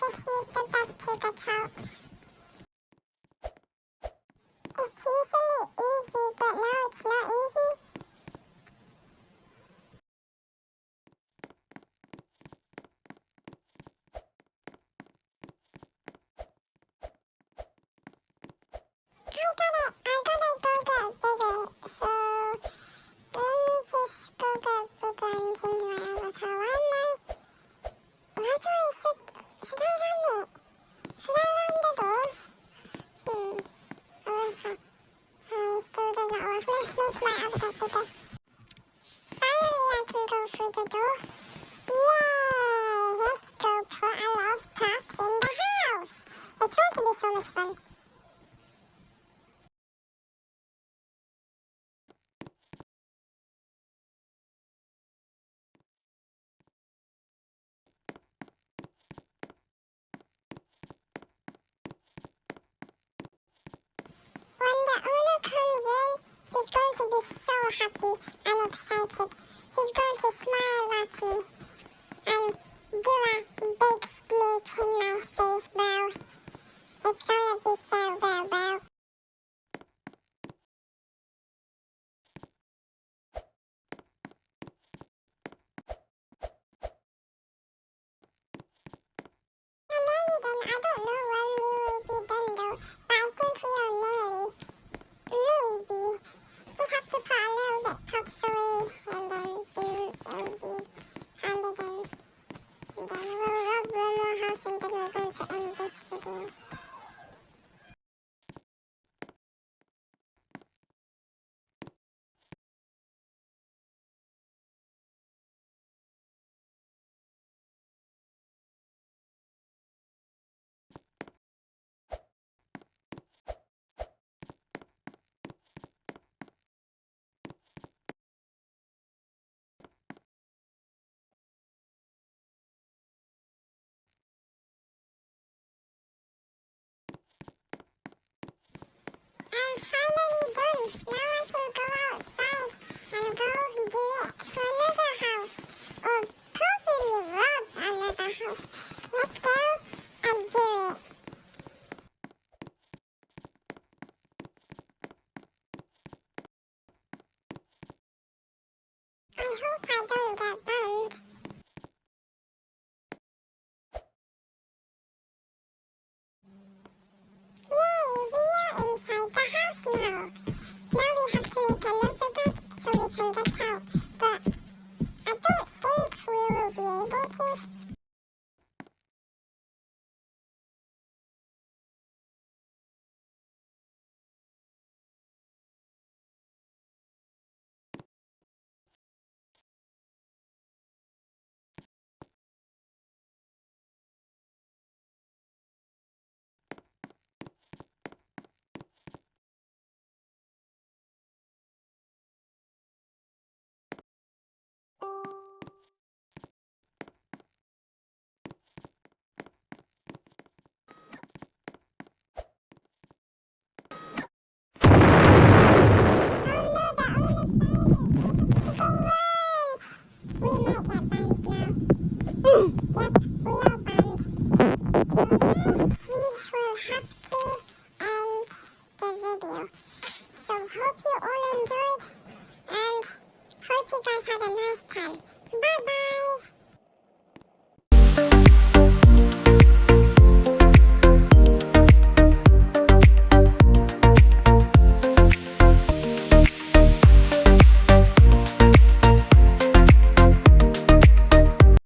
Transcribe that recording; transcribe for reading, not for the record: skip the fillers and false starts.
just use the bed to the top. It's usually easy, but now it's not easy. I gotta go get bigger, so let me just go get bigger and whatever. So why do I should I run it? Should I run the door? Oh, that's fine. It still does not work. Let's move my avatar bigger. Finally, I can go through the door. Yay! Let's go put a love props in the house. It's going to be so much fun. When the owner comes in, he's going to be so happy and excited. He's going to smile at me and do a big smooch in my face, bro. It's gonna be so good, bro. I'm nearly done. I don't know when we will be done though, but I think we are nearly. Maybe. Just have to put a little bit props away and then it'll be kind of done. And then we'll rub one more house and then we're going to end this video. I'm finally done. Now I can go outside and go do it to another house. Or probably rob another house. Let's go and do it. I hope I don't get burned. Yay, we are inside the house now. Now we have to make another bed so we can get out. But I don't think we will be able to. We might get banned now. Yep, we are banned. We will have to end the video. So hope you all enjoyed and hope you guys had a nice time. Bye bye.